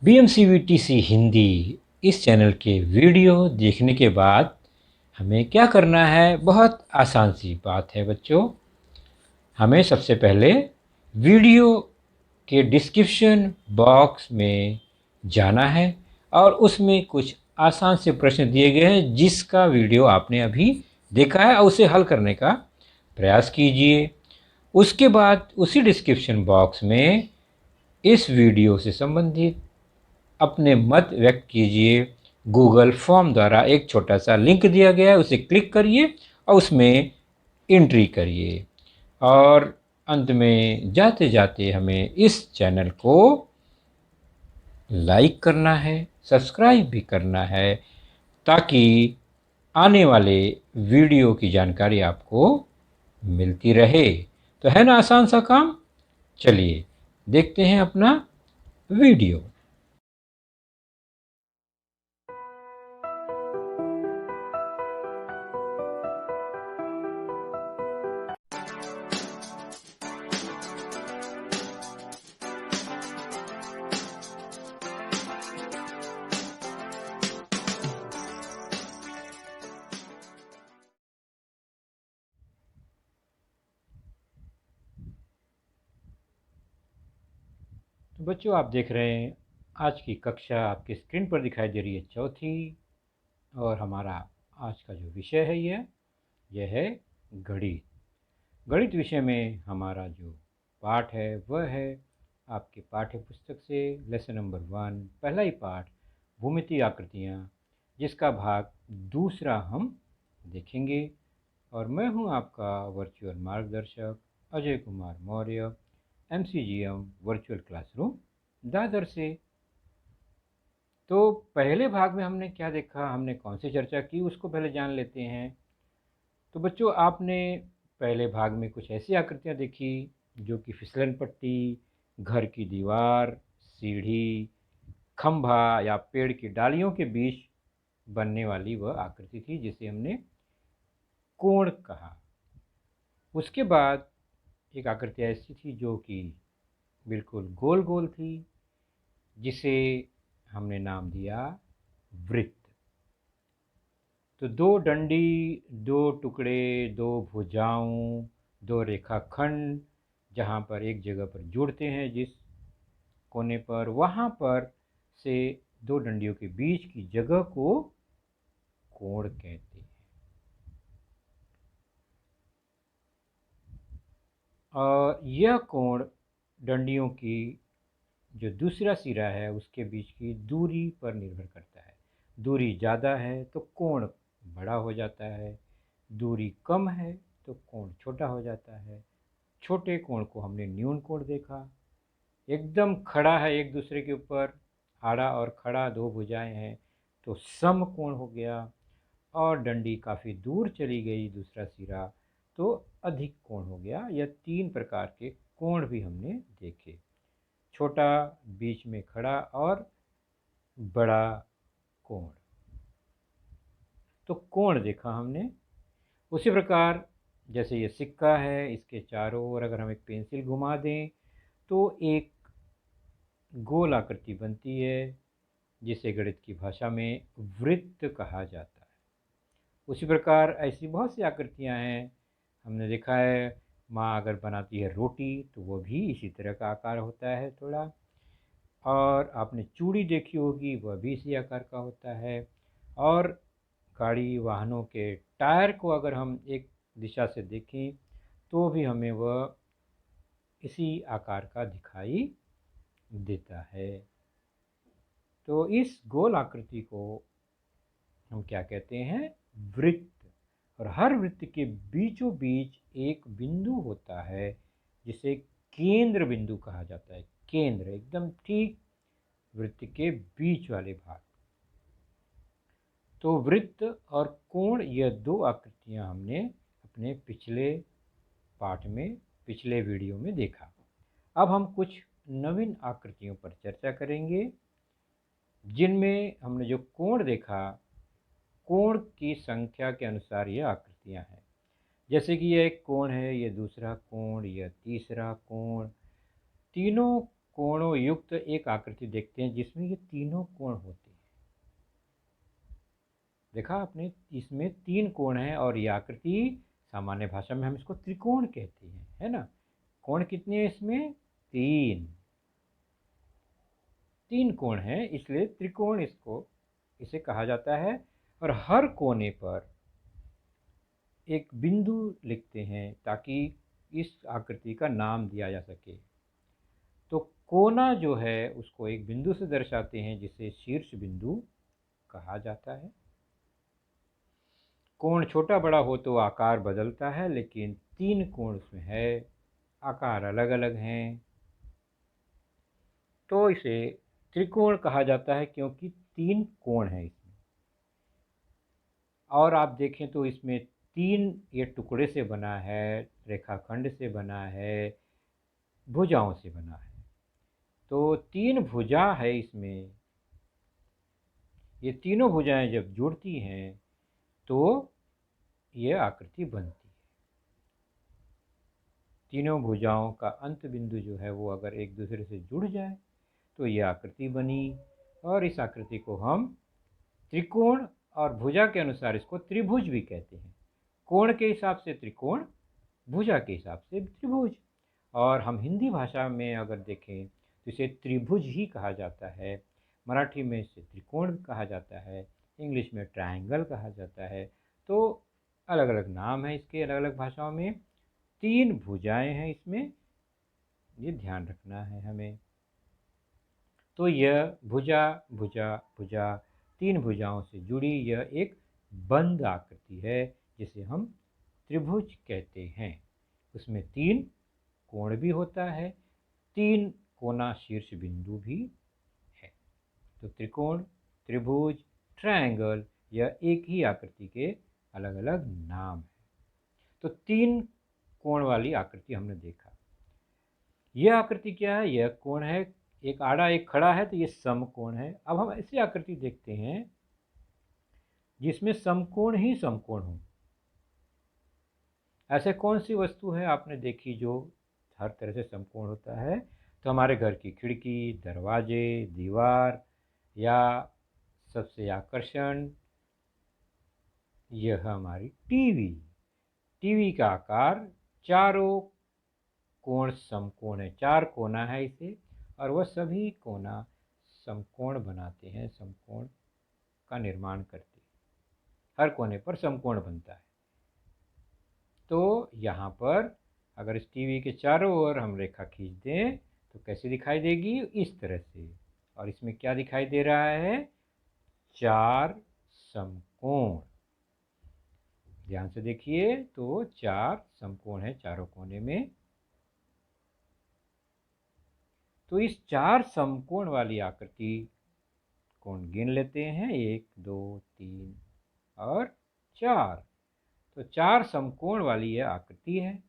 BMCVTC Hindi इस channel के video देखने के बाद हमें क्या करना है? बहुत आसान सी बात है बच्चों। हमें सबसे पहले वीडियो के डिस्क्रिप्शन बॉक्स में जाना है और उसमें कुछ आसान से प्रश्न दिए गए हैं जिसका वीडियो आपने अभी देखा है और उसे हल करने का प्रयास कीजिए। उसके बाद उसी डिस्क्रिप्शन बॉक्स में इस वीडियो से संबंधित अपने मत व्यक्त कीजिए। गूगल फॉर्म द्वारा एक छोटा सा लिंक दिया गया है, उसे क्लिक करिए और उसमें एंट्री करिए। और अंत में जाते जाते हमें इस चैनल को लाइक करना है, सब्सक्राइब भी करना है ताकि आने वाले वीडियो की जानकारी आपको मिलती रहे। तो है ना आसान सा काम? चलिए देखते हैं अपना वीडियो। तो बच्चों आप देख रहे हैं आज की कक्षा आपकी स्क्रीन पर दिखाई दे रही है चौथी। और हमारा आज का जो विषय है यह है गणित। गणित विषय में हमारा जो पाठ है वह है आपके पाठ्य पुस्तक से लेसन नंबर 1 पहला ही पाठ भूमितीय आकृतियाँ, जिसका भाग दूसरा हम देखेंगे। और मैं हूं आपका वर्चुअल मार्गदर्शक Ajay Kumar Maurya, MCGM virtual classroom Dadar से। तो पहले भाग में हमने क्या देखा, हमने कौन सी चर्चा की, उसको पहले जान लेते हैं। तो बच्चों आपने पहले भाग में कुछ ऐसी आकृतियां देखी जो कि फिसलन पट्टी, घर की दीवार, सीढ़ी, खंभा या पेड़ की डालियों के बीच बनने वाली वह आकृति थी जिसे हमने कोण कहा। उसके बाद एक आकृति ऐसी थी जो कि बिल्कुल गोल गोल थी जिसे हमने नाम दिया वृत्त। तो दो डंडी, दो टुकड़े, दो भुजाओं, दो रेखाखंड जहाँ पर एक जगह पर जुड़ते हैं जिस कोने पर, वहाँ पर से दो डंडियों के बीच की जगह को कोण कहते हैं। और यह कोण डंडियों की जो दूसरा सिरा है उसके बीच की दूरी पर निर्भर करता है। दूरी ज़्यादा है तो कोण बड़ा हो जाता है, दूरी कम है तो कोण छोटा हो जाता है। छोटे कोण को हमने न्यून कोण देखा। एकदम खड़ा है एक दूसरे के ऊपर, आड़ा और खड़ा दो भुजाएं हैं तो सम कोण हो गया। और डंडी काफ़ी दूर चली गई दूसरा सिरा तो अधिक कोण हो गया। यह तीन प्रकार के कोण भी हमने देखे, छोटा, बीच में खड़ा और बड़ा कोण। तो कोण देखा हमने। उसी प्रकार जैसे ये सिक्का है, इसके चारों ओर अगर हम एक पेंसिल घुमा दें तो एक गोल आकृति बनती है जिसे गणित की भाषा में वृत्त कहा जाता है। उसी प्रकार ऐसी बहुत सी आकृतियां हैं। हमने देखा है माँ अगर बनाती है रोटी तो वो भी इसी तरह का आकार होता है थोड़ा। और आपने चूड़ी देखी होगी, वह भी इसी आकार का होता है। और गाड़ी वाहनों के टायर को अगर हम एक दिशा से देखें तो भी हमें वह इसी आकार का दिखाई देता है। तो इस गोल आकृति को हम क्या कहते हैं? वृत्त। और हर वृत्त के बीचों बीच एक बिंदु होता है जिसे केंद्र बिंदु कहा जाता है। केंद्र एकदम ठीक वृत्त के बीच वाले भाग। तो वृत्त और कोण, यह दो आकृतियां हमने अपने पिछले पाठ में, पिछले वीडियो में देखा। अब हम कुछ नवीन आकृतियों पर चर्चा करेंगे जिनमें हमने जो कोण देखा, कोण की संख्या के अनुसार यह आकृतियां हैं। जैसे कि यह एक कोण है, यह दूसरा कोण, यह तीसरा कोण। तीनों कोणों युक्त एक आकृति देखते हैं जिसमें ये तीनों कोण होते हैं। देखा आपने, इसमें 3 कोण हैं और ये आकृति सामान्य भाषा में हम इसको त्रिकोण कहते हैं, है ना। कोण कितने हैं इसमें? 3 कोण हैं, इसलिए त्रिकोण इसे कहा जाता है। और हर कोने पर एक बिंदु लिखते हैं ताकि इस आकृति का नाम दिया जा सके। तो कोना जो है उसको एक बिंदु से दर्शाते हैं जिसे शीर्ष बिंदु कहा जाता है। कोण छोटा बड़ा हो तो आकार बदलता है, लेकिन 3 कोण उसमें है, आकार अलग अलग हैं, तो इसे त्रिकोण कहा जाता है क्योंकि 3 कोण हैं इसमें। और आप देखें तो इसमें 3 ये टुकड़े से बना है, रेखाखंड से बना है, भुजाओं से बना है। तो 3 भुजा है इसमें। ये तीनों भुजाएं जब जुड़ती हैं तो ये आकृति बनती है। तीनों भुजाओं का अंत बिंदु जो है वो अगर एक दूसरे से जुड़ जाए तो ये आकृति बनी। और इस आकृति को हम त्रिकोण और भुजा के अनुसार इसको त्रिभुज भी कहते हैं। कोण के हिसाब से त्रिकोण, भुजा के हिसाब से त्रिभुज। और हम हिंदी भाषा में अगर देखें तो इसे त्रिभुज ही कहा जाता है। मराठी में इसे त्रिकोण कहा जाता है, इंग्लिश में ट्रायंगल कहा जाता है। तो अलग अलग नाम है इसके, अलग अलग भाषाओं में। 3 भुजाएं हैं इसमें, ये ध्यान रखना है हमें। तो यह भुजा भुजा भुजा 3 भुजाओं से जुड़ी यह एक बंद आकृति है जिसे हम त्रिभुज कहते हैं। उसमें 3 कोण भी होता है, 3 कोना शीर्ष बिंदु भी है। तो त्रिकोण, त्रिभुज, ट्रायंगल, यह एक ही आकृति के अलग अलग नाम है। तो 3 कोण वाली आकृति हमने देखा। यह आकृति क्या है? यह कोण है, एक आड़ा एक खड़ा है, तो ये समकोण है। अब हम ऐसी आकृति देखते हैं जिसमें समकोण ही समकोण हो। ऐसे कौन सी वस्तु है आपने देखी जो हर तरह से समकोण होता है? तो हमारे घर की खिड़की, दरवाजे, दीवार, या सबसे आकर्षण यह हमारी टीवी। टीवी का आकार चारों कोण समकोण है, 4 कोना है इसे, और वह सभी कोना समकोण बनाते हैं, समकोण का निर्माण करते हैं। हर कोने पर समकोण बनता है। तो यहाँ पर अगर इस टीवी के चारों ओर हम रेखा खींच दें तो कैसी दिखाई देगी? इस तरह से। और इसमें क्या दिखाई दे रहा है? 4 समकोण। ध्यान से देखिए तो 4 समकोण है चारों कोने में। तो इस 4 समकोण वाली आकृति कोण गिन लेते हैं, 1 2 3 और 4। तो 4 समकोण वाली यह आकृति है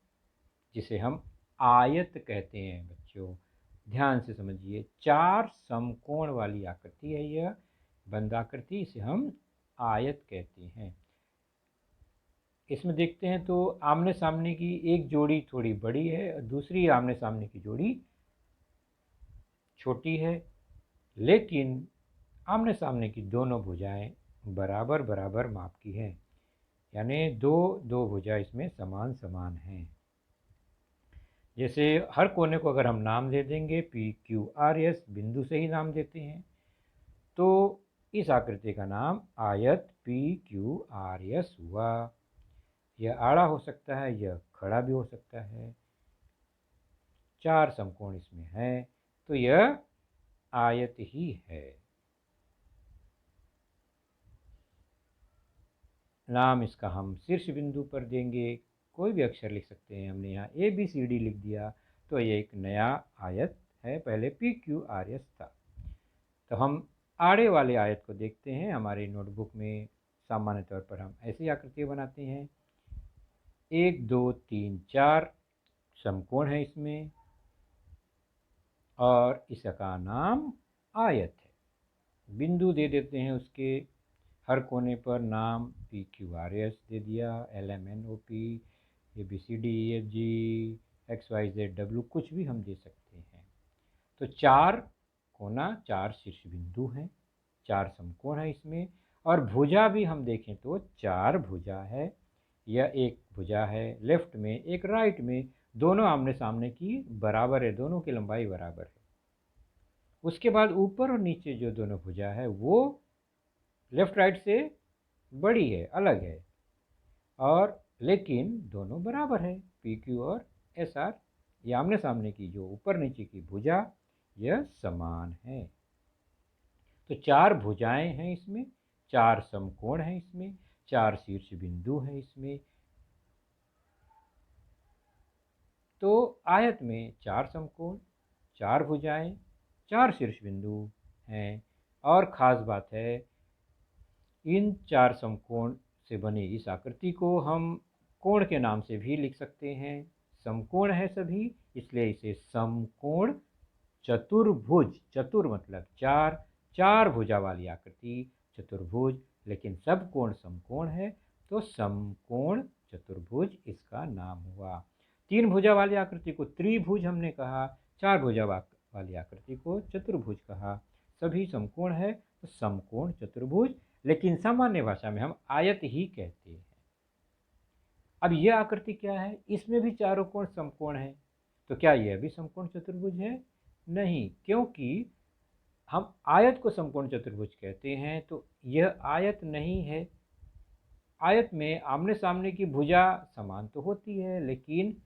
जिसे हम आयत कहते हैं। बच्चों ध्यान से समझिए, 4 समकोण वाली आकृति है यह बंद आकृति, इसे हम आयत कहते हैं। इसमें देखते हैं तो आमने सामने की एक जोड़ी थोड़ी बड़ी है और दूसरी आमने सामने की जोड़ी छोटी है, लेकिन आमने सामने की दोनों भुजाएं बराबर बराबर माप की हैं, यानी दो भुजा इसमें समान समान हैं। जैसे हर कोने को अगर हम नाम दे देंगे PQRS, बिंदु से ही नाम देते हैं, तो इस आकृति का नाम आयत PQRS हुआ। यह आड़ा हो सकता है, यह खड़ा भी हो सकता है। 4 समकोण इसमें है, तो यह आयत ही है। नाम इसका हम शीर्ष बिंदु पर देंगे, कोई भी अक्षर लिख सकते हैं। हमने यहाँ ABCD लिख दिया तो ये एक नया आयत है, पहले PQRS था। तो हम आड़े वाले आयत को देखते हैं। हमारी नोटबुक में सामान्य तौर पर हम ऐसी आकृतियाँ बनाते हैं। 1 2 3 4 समकोण है इसमें और इसका नाम आयत है। बिंदु दे देते हैं उसके, हर कोने पर नाम PQRS दे दिया, LMNOP, ABCD EFG XYZW, कुछ भी हम दे सकते हैं। तो 4 कोना, 4 शीर्ष बिंदु हैं, 4 समकोण है इसमें। और भुजा भी हम देखें तो 4 भुजा है। यह एक भुजा है लेफ्ट में, एक राइट में, दोनों आमने सामने की बराबर है, दोनों की लंबाई बराबर है। उसके बाद ऊपर और नीचे जो दोनों भुजा है वो लेफ्ट राइट से बड़ी है, अलग है, और लेकिन दोनों बराबर है। पी क्यू और एस आर, ये आमने सामने की जो ऊपर नीचे की भुजा, यह समान है। तो 4 भुजाएं हैं इसमें, 4 समकोण हैं इसमें, 4 शीर्ष बिंदु हैं इसमें। तो आयत में 4 समकोण, 4 भुजाएं, 4 शीर्ष बिंदु हैं। और ख़ास बात है, इन 4 समकोण से बनी इस आकृति को हम कोण के नाम से भी लिख सकते हैं। समकोण है सभी, इसलिए इसे समकोण चतुर्भुज, चतुर मतलब 4, 4 भुजा वाली आकृति चतुर्भुज, लेकिन सब कोण समकोण है तो समकोण चतुर्भुज इसका नाम हुआ। 3 भुजा वाली आकृति को त्रिभुज हमने कहा, 4 भुजा वाली आकृति को चतुर्भुज कहा। सभी समकोण है तो समकोण चतुर्भुज, लेकिन सामान्य भाषा में हम आयत ही कहते हैं। अब यह आकृति क्या है, इसमें भी चारों कोण समकोण है, तो क्या यह भी समकोण चतुर्भुज है? नहीं, क्योंकि हम आयत को समकोण चतुर्भुज कहते हैं, तो यह आयत नहीं है। आयत में आमने सामने की भुजा समान तो होती है, लेकिन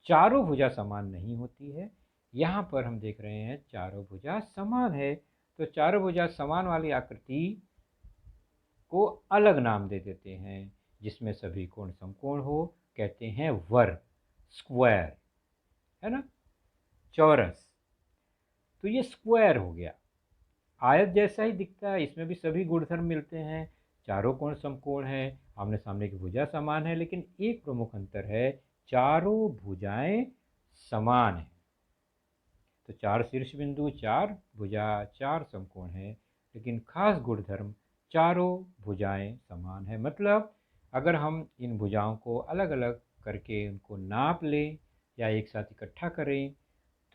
चारों भुजा समान नहीं होती है। यहाँ पर हम देख रहे हैं चारों भुजा समान है, तो चारों भुजा समान वाली आकृति को अलग नाम दे देते हैं, जिसमें सभी कोण समकोण हो, कहते हैं वर्ग, स्क्वायर, है ना, चौरस। तो ये स्क्वायर हो गया, आयत जैसा ही दिखता है, इसमें भी सभी गुणधर्म मिलते हैं, चारों कोण समकोण है, आमने सामने की भुजा समान है, लेकिन एक प्रमुख अंतर है, चारों भुजाएं समान हैं। तो 4 शीर्ष बिंदु, 4 भुजा, 4 समकोण है, लेकिन खास गुणधर्म चारों भुजाएं समान है। मतलब अगर हम इन भुजाओं को अलग अलग करके उनको नाप लें या एक साथ इकट्ठा करें,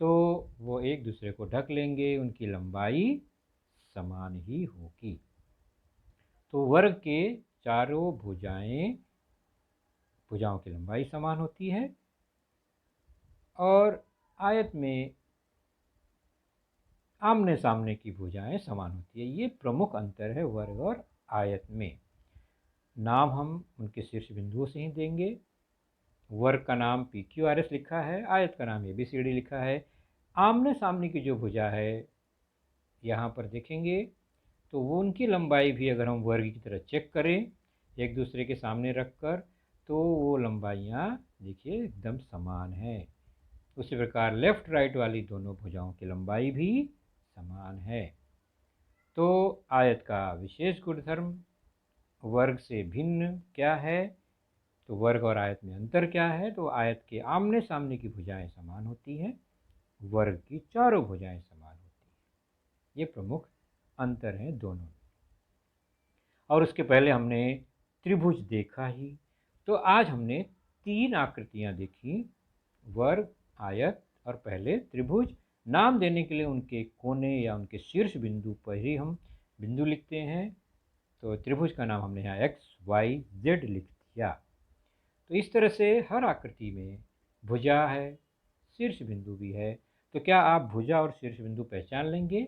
तो वो एक दूसरे को ढक लेंगे, उनकी लंबाई समान ही होगी। तो वर्ग के चारों भुजाओं की लंबाई समान होती है, और आयत में आमने सामने की भुजाएं समान होती है। ये प्रमुख अंतर है वर्ग और आयत में। नाम हम उनके शीर्ष बिंदुओं से ही देंगे। वर्ग का नाम पी क्यू आर एस लिखा है, आयत का नाम ए बी सी डी लिखा है। आमने सामने की जो भुजा है यहाँ पर देखेंगे तो वो उनकी लंबाई भी अगर हम वर्ग की तरह चेक करें एक दूसरे के सामने रखकर, तो वो लंबाइयाँ देखिए एकदम समान है। उसी प्रकार लेफ्ट राइट वाली दोनों भुजाओं की लंबाई भी समान है। तो आयत का विशेष गुणधर्म वर्ग से भिन्न क्या है? तो वर्ग और आयत में अंतर क्या है? तो आयत के आमने सामने की भुजाएं समान होती हैं, वर्ग की चारों भुजाएं समान होती हैं। ये प्रमुख अंतर हैं दोनों में। और उसके पहले हमने त्रिभुज देखा ही, तो आज हमने 3 आकृतियां देखी, वर्ग, आयत और पहले त्रिभुज। नाम देने के लिए उनके कोने या उनके शीर्ष बिंदु पर ही हम बिंदु लिखते हैं। तो त्रिभुज का नाम हमने यहाँ एक्स वाई जेड लिख दिया। तो इस तरह से हर आकृति में भुजा है, शीर्ष बिंदु भी है। तो क्या आप भुजा और शीर्ष बिंदु पहचान लेंगे?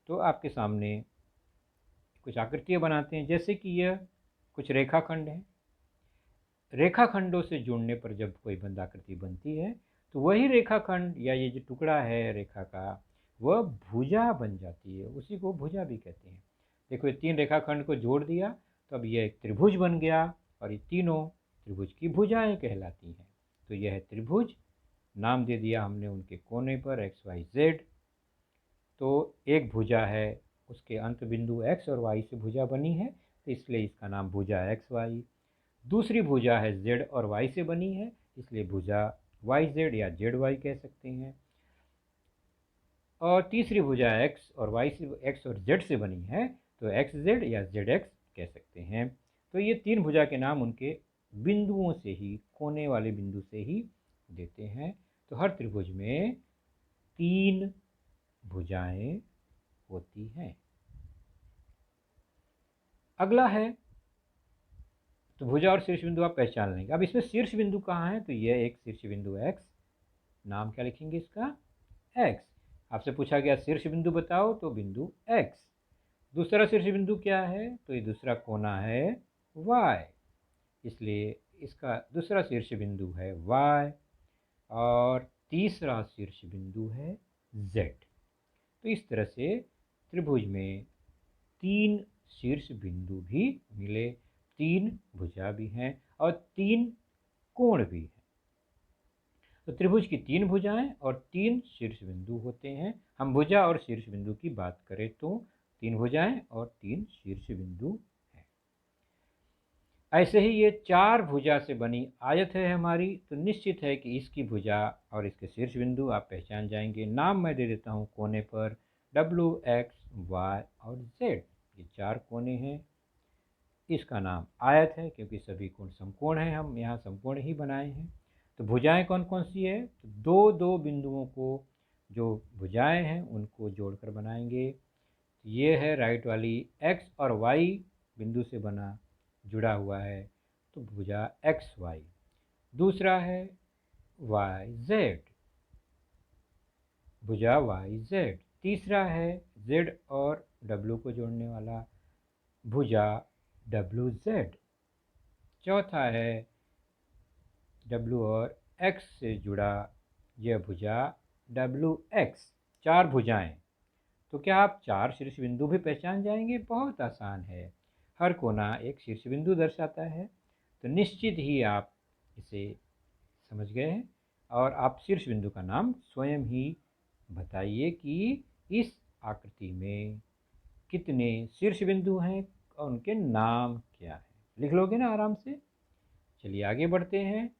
तो आपके सामने कुछ आकृतियाँ बनाते हैं, जैसे कि यह कुछ रेखाखंड हैं। रेखाखंडों से जुड़ने पर जब कोई बंद आकृति बनती है, तो वही रेखाखंड या ये जो टुकड़ा है रेखा का, वह भुजा बन जाती है, उसी को भुजा भी कहते हैं। देखो ये 3 रेखाखंड को जोड़ दिया, तो अब यह एक त्रिभुज बन गया, और ये तीनों त्रिभुज की भुजाएं कहलाती हैं। तो यह है त्रिभुज, नाम दे दिया हमने उनके कोने पर एक्स वाई जेड। तो एक भुजा है, उसके अंत बिंदु एक्स और वाई से भुजा बनी है, तो इसलिए इसका नाम भुजा एक्स वाई। दूसरी भुजा है जेड और वाई से बनी है, इसलिए भुजा वाई जेड या जेड वाई कह सकते हैं। और तीसरी भुजा एक्स और वाई से, एक्स और जेड से बनी है, तो एक्स जेड या जेड एक्स कह सकते हैं। तो ये 3 भुजा के नाम उनके बिंदुओं से ही, कोने वाले बिंदु से ही देते हैं। तो हर त्रिभुज में 3 भुजाएं होती हैं। अगला है, तो भुजा और शीर्ष बिंदु आप पहचान लेंगे। अब इसमें शीर्ष बिंदु कहाँ है, तो यह एक शीर्ष बिंदु x, नाम क्या लिखेंगे इसका, x। आपसे पूछा गया शीर्ष बिंदु बताओ, तो बिंदु x। दूसरा शीर्ष बिंदु क्या है, तो ये दूसरा कोना है y, इसलिए इसका दूसरा शीर्ष बिंदु है y। और तीसरा शीर्ष बिंदु है z। तो इस तरह से त्रिभुज में 3 शीर्ष बिंदु भी मिले, 3 भुजा भी हैं और 3 कोण भी हैं। तो त्रिभुज की 3 भुजाएं और 3 शीर्ष बिंदु होते हैं। हम भुजा और शीर्ष बिंदु की बात करें तो 3 भुजाएं और 3 शीर्ष बिंदु हैं। ऐसे ही ये 4 भुजा से बनी आयत है हमारी, तो निश्चित है कि इसकी भुजा और इसके शीर्ष बिंदु आप पहचान जाएंगे। नाम मैं दे देता हूँ कोने पर, W, X, Y और Z। ये 4 कोने हैं। इसका नाम आयत है क्योंकि सभी कोण समकोण हैं, हम यहाँ समकोण ही बनाए हैं। तो भुजाएं कौन कौन सी है, तो दो दो बिंदुओं को, जो भुजाएं हैं उनको जोड़कर बनाएंगे। ये है राइट वाली x और y बिंदु से बना जुड़ा हुआ है, तो भुजा XY। दूसरा है YZ, भुजा YZ। तीसरा है Z और W को जोड़ने वाला भुजा WZ। चौथा है W और X से जुड़ा यह भुजा WX। 4 भुजाएं। तो क्या आप 4 शीर्ष बिंदु भी पहचान जाएंगे? बहुत आसान है, हर कोना एक शीर्ष बिंदु दर्शाता है, तो निश्चित ही आप इसे समझ गए हैं। और आप शीर्ष बिंदु का नाम स्वयं ही बताइए कि इस आकृति में कितने शीर्ष बिंदु हैं और उनके नाम क्या है। लिख लोगे ना आराम से? चलिए आगे बढ़ते हैं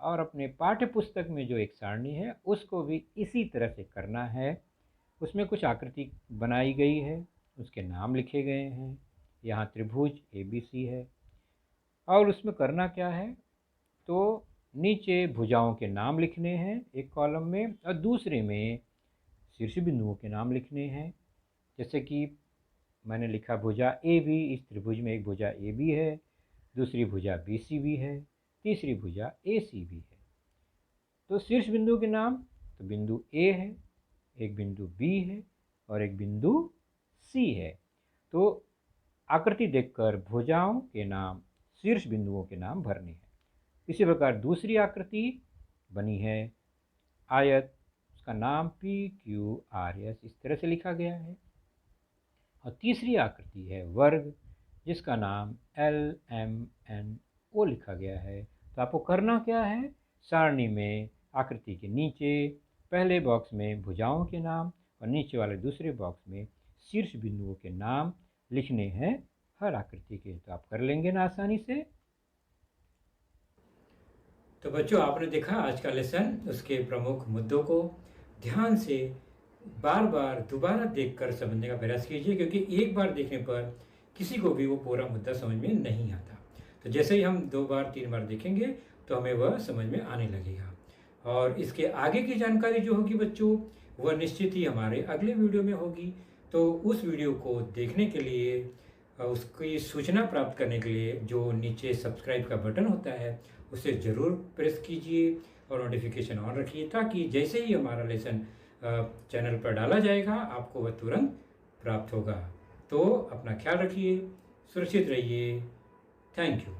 और अपने पाठ्य पुस्तक में जो एक सारणी है उसको भी इसी तरह से करना है। उसमें कुछ आकृति बनाई गई है, उसके नाम लिखे गए हैं। यहाँ त्रिभुज ABC है और उसमें करना क्या है, तो नीचे भुजाओं के नाम लिखने हैं एक कॉलम में और दूसरे में शीर्ष बिंदुओं के नाम लिखने हैं। जैसे कि मैंने लिखा भुजा AB, इस त्रिभुज में एक भुजा AB है, दूसरी भुजा BC भी है, तीसरी भुजा AC भी है। तो शीर्ष बिंदु के नाम, तो बिंदु A है, एक बिंदु B है और एक बिंदु C है। तो आकृति देखकर भुजाओं के नाम, शीर्ष बिंदुओं के नाम भरने हैं। इसी प्रकार दूसरी आकृति बनी है आयत, उसका नाम PQRS इस तरह से लिखा गया है। और तीसरी आकृति है वर्ग, जिसका नाम LMNO लिखा गया है। तो आपको करना क्या है, सारणी में आकृति के नीचे पहले बॉक्स में भुजाओं के नाम और नीचे वाले दूसरे बॉक्स में शीर्ष बिंदुओं के नाम लिखने हैं हर आकृति के। तो आप कर लेंगे ना आसानी से? तो बच्चों, आपने देखा आज का लेसन, उसके प्रमुख मुद्दों को ध्यान से बार बार दोबारा देखकर समझने का प्रयास कीजिए, क्योंकि एक बार देखने पर किसी को भी वो पूरा मुद्दा समझ में नहीं आता। तो जैसे ही हम 2 बार 3 बार देखेंगे तो हमें वह समझ में आने लगेगा। और इसके आगे की जानकारी जो होगी बच्चों, वह निश्चित ही हमारे अगले वीडियो में होगी। तो उस वीडियो को देखने के लिए, उसकी सूचना प्राप्त करने के लिए जो नीचे सब्सक्राइब का बटन होता है उसे ज़रूर प्रेस कीजिए और नोटिफिकेशन ऑन रखिए, ताकि जैसे ही हमारा लेसन चैनल पर डाला जाएगा आपको वह तुरंत प्राप्त होगा। तो अपना ख्याल रखिए, सुरक्षित रहिए। Thank you.